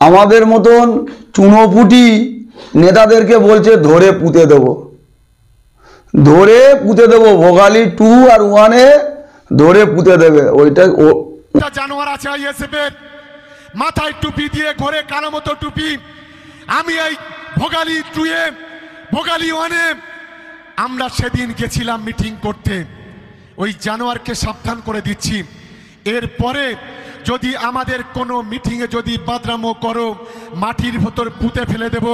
আমাদের মতন চুনোপুটি নেতাদেরকে বলছে ধরে পুঁতে দেবো, ধরে পুঁতে দেবো। ভোগালী 2 আর 1-এ ধরে পুঁতে দেবে। ওইটা জানোয়ার আছে আইএসএফের, মাথায় টুপি দিয়ে ঘরে কালো মতো টুপি। আমি এই ভোগালী 2-এ ভোগালী 1-এ আমরা সেদিন গেছিলাম মিটিং করতে। ওই জানোয়ারকে সাবধান করে দিচ্ছি, এরপরে যদি আমাদের কোনো মিটিংয়ে যদি বাদরামো করো, মাটির ভেতর পুঁতে ফেলে দেব।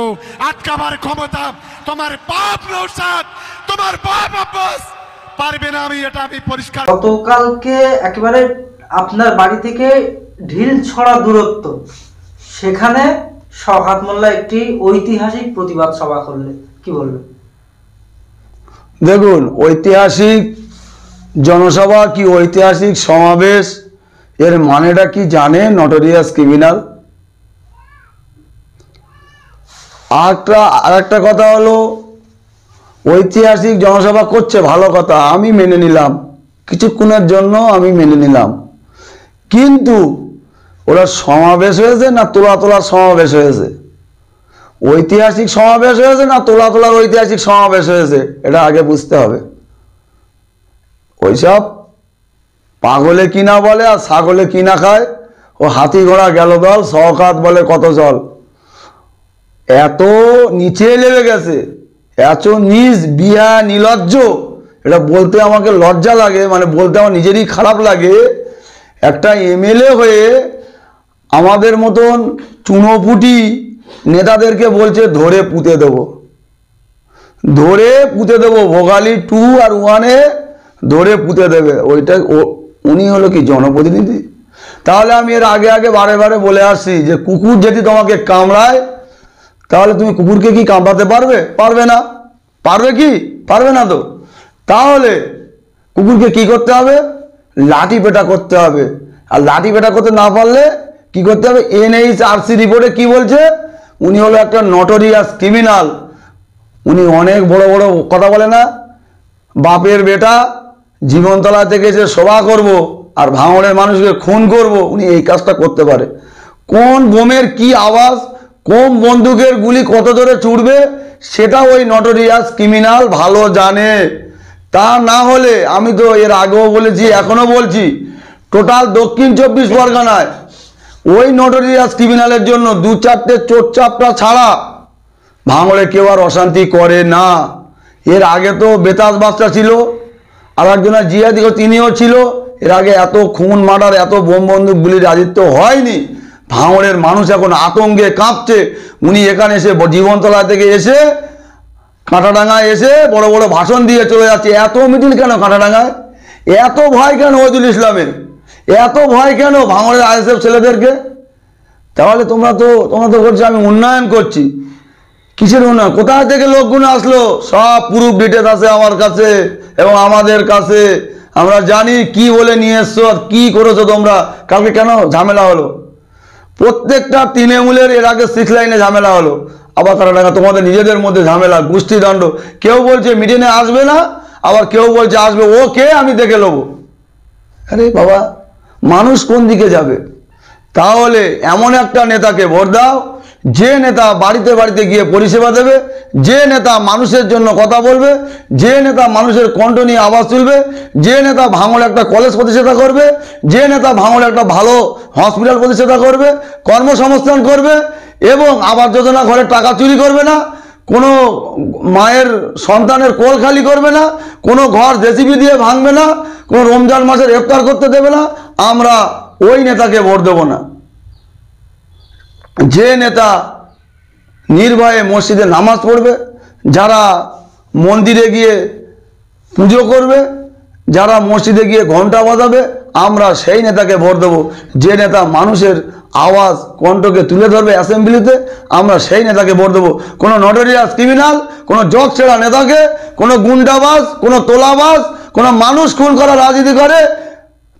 আটকাবার ক্ষমতা তোমার বাপ নৌসাদ, তোমার বাপ আব্বাস পারবে না। আমি পরিষ্কার। গতকালকে একেবারে আপনার বাড়ি থেকে ঢিল ছড়া দূরত্ব, সেখানে শওকত মোল্লা একটি ঐতিহাসিক প্রতিবাদ সভা করলেন, কি বলবেন? দেখুন, ঐতিহাসিক জনসভা কি ঐতিহাসিক সমাবেশ, এর মানেটা কি জানে নটোরিয়াস ক্রিমিনাল? আর একটা কথা হলো, ঐতিহাসিক জনসভা করছে ভালো কথা, আমি মেনে নিলাম, কিছুক্ষণের জন্য আমি মেনে নিলাম। কিন্তু ওরা সমাবেশ হয়েছে না তোলা তোলার সমাবেশ হয়েছে? ঐতিহাসিক সমাবেশ হয়েছে না তোলা তোলার ঐতিহাসিক সমাবেশ হয়েছে? এটা আগে বুঝতে হবে। ওইসব পাগলে কিনা বলে আর ছাগলে কিনা খায়, ও হাতি ঘোড়া গেল দল, শওকত বলে কত জল। এত নিচে নেমে গেছে, এত নিজ বিহা নিলজ্জ, এটা বলতে আমাকে লজ্জা লাগে, মানে বলতে আমার নিজেরই খারাপ লাগে। একটা এমএলএ হয়ে আমাদের মতন চুনোপুটি নেতাদেরকে বলছে ধরে পুঁতে দেবো, ধরে পুঁতে দেবো। ভোগালী 2 আর 1-এ ধরে পুঁতে দেবে। ওইটা উনি হলো কি জনপ্রতিনিধি? তাহলে আমি এর আগে আগে বারে বারে বলে আসছি যে কুকুর যদি তোমাকে কামড়ায়, তাহলে তুমি কুকুরকে কি কামড়াতে পারবে? পারবে না। পারবে কি? পারবে না তো। তাহলে কুকুরকে কি করতে হবে? লাঠি পেটা করতে হবে। আর লাঠি পেটা করতে না পারলে কি করতে হবে? এনএইচআরসি রিপোর্টে কি বলছে? উনি হলো একটা নটোরিয়াস ক্রিমিনাল। উনি অনেক বড় বড় কথা বলে না, বাপের বেটা জীবনতলা থেকে যে সভা করব আর ভাঙড়ের মানুষকে খুন করব, উনি এই কাজটা করতে পারে। কোন বোমের কি আওয়াজ, কোন বন্দুকের গুলি কত জোরে ছুটবে, সেটা ওই নটোরিয়াস ক্রিমিনাল ভালো জানে। তা না হলে, আমি তো এর আগেও বলেছি এখনো বলছি, টোটাল দক্ষিণ 24 পরগনায় ওই নটোরিয়াস ক্রিমিনালের জন্য 2-4টে চোরচাপটা ছাড়া ভাঙড়ে কেউ আর অশান্তি করে না। এর আগে তো বেতাজ বাচ্চা ছিল, আর একজনের জিয়াদি তিনিও ছিল। এর আগে এত খুন মার্ডার, এত বোম বন্দুক গুলির রাজত্ব হয়নি। ভাঙড়ের মানুষ এখন আতঙ্কে কাঁপছে। উনি এখানে এসে জীবনতলা থেকে এসে কাঁটাডাঙ্গায় এসে বড় বড় ভাষণ দিয়ে চলে যাচ্ছে। এত মিছিল কেন কাঁটাডাঙ্গায়? এত ভয় কেন ওহিদুল ইসলামের? এত ভয় কেন ভাঙড়ের আইএসএফ ছেলেদেরকে? তাহলে তোমরা তো বলছো আমি উন্নয়ন করছি। কিসের উন্নয়ন? কোথায় থেকে লোকগুলো আসলো? সব প্রুফ ডিটেলস আছে আমার কাছে এবং আমাদের কাছে। আমরা জানি কি বলে নিয়ে এসছো আর কি করেছো তোমরা। কালকে কেন ঝামেলা হলো? প্রত্যেকটা তৃণমূলের এর আগে 6 লাইনে ঝামেলা হলো। আবার কাঁটাডাঙ্গা তোমাদের নিজেদের মধ্যে ঝামেলা, গোষ্ঠীদণ্ড। কেউ বলছে মিটিংয়ে আসবে না, আবার কেউ বলছে আসবে। ও কে? আমি দেখে নেবো। আরে বাবা, মানুষ কোন দিকে যাবে? তাহলে এমন একটা নেতাকে ভোট দাও, যে নেতা বাড়িতে বাড়িতে গিয়ে পরিষেবা দেবে, যে নেতা মানুষের জন্য কথা বলবে, যে নেতা মানুষের কণ্ঠ নিয়ে আওয়াজ তুলবে, যে নেতা ভাঙড়ে একটা কলেজ প্রতিষ্ঠাতা করবে, যে নেতা ভাঙড়ে একটা ভালো হসপিটাল প্রতিষ্ঠাতা করবে, কর্মসংস্থান করবে এবং আবাস যোজনা ঘরে টাকা চুরি করবে না, কোনো মায়ের সন্তানের কোল খালি করবে না, কোনো ঘর জেসিবি দিয়ে ভাঙবে না, কোনো রমজান মাসের ইফতার করতে দেবে না, আমরা ওই নেতাকে ভোট দেব না। যে নেতা নির্ভয়ে মসজিদে নামাজ পড়বে, যারা মন্দিরে গিয়ে পুজো করবে, যারা মসজিদে গিয়ে ঘন্টা বাজাবে, আমরা সেই নেতাকে ভোট দেবো। যে নেতা মানুষের আওয়াজ কণ্ঠকে তুলে ধরবে অ্যাসেম্বলিতে, আমরা সেই নেতাকে ভোট দেবো। কোনো নটোরিয়াস ক্রিমিনাল, কোনো জগ ছেঁড়া নেতাকে, কোনো গুন্ডাবাজ, কোনো তোলাবাজ, কোনো মানুষ খুন করা রাজনীতি করে,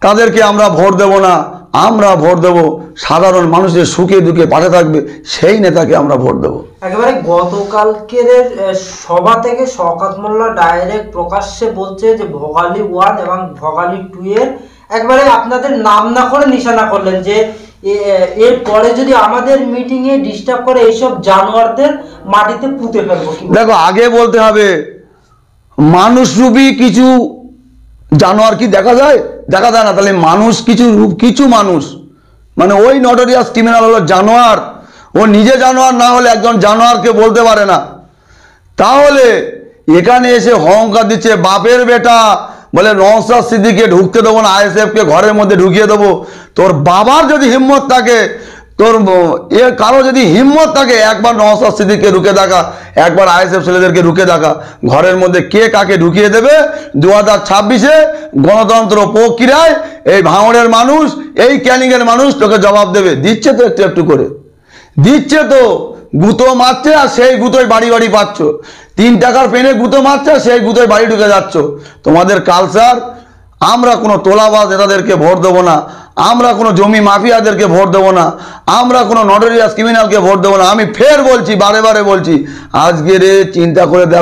তাদেরকে আমরা ভোট দেব না। আমরা ভোট দেব সাধারণ মানুষের সুখে দুঃখে পাশে থাকবে সেই নেতাকে আমরা ভোট দেব। একেবারে গতকালকের সভা থেকে শওকত মোল্লা ডাইরেক্ট প্রকাশ্যে বলছে যে ভোগালী 1 এবং ভোগালী 2 এর একবারে আপনাদের নাম না করে নিশানা করলেন যে এরপরে যদি আমাদের মিটিং এ ডিস্টার্ব করে এইসব জানোয়ারদের মাটিতে পুঁতে ফেলবো। দেখো, আগে বলতে হবে মানুষরূপী কিছু জানোয়ার কি দেখা যায়? দেখা যায় না। তাহলে মানুষ কিছু মানুষ, মানে ওই নটোরিয়াস ক্রিমিনাল হলো জানোয়ার। ও নিজে জানোয়ার না হলে একজন জানোয়ারকে বলতে পারে না। তাহলে এখানে এসে অহংকার দিচ্ছে, বাপের বেটা বলে নওশাদ সিদ্দিকীকে ঢুকতে দেবো না, আইএসএফকে ঘরের মধ্যে ঢুকিয়ে দেবো। তোর বাবার যদি হিম্মত থাকে, তোর কারো যদি হিম্মত থাকে, একবার নওশাদ সিদ্দিকীকে রুখে দেখা, একবার আইএসএফ ছেলেদেরকে রুখে দেখা। ঘরের মধ্যে কে কাকে ঢুকিয়ে দেবে 2026-এ গণতন্ত্র প্রক্রিয়ায় এই ভাঙড়ের মানুষ, এই ক্যানিংয়ের মানুষ তোকে জবাব দেবে। দিচ্ছে তো একটু একটু করে দিচ্ছে, তো গুঁতো মারছে আর সেই গুঁতোয় বাড়ি বাড়ি পাচ্ছ। 3 টাকার পেনে গুঁতো মারছে আর সেই গুঁতোয় বাড়ি ঢুকে যাচ্ছ। তোমাদের কালচার। আমরা কোনো তোলাবাজ নেতাদেরকে ভোট দেবো না, আমরা কোনো জমি মাফিয়াদেরকে ভোট দেবো না, আমরা কোনো নটোরিয়াস ক্রিমিনালকে ভোট দেবো না। আমি ফের বলছি, বারে বারে বলছি, আজকের চিন্তা করে দেখো।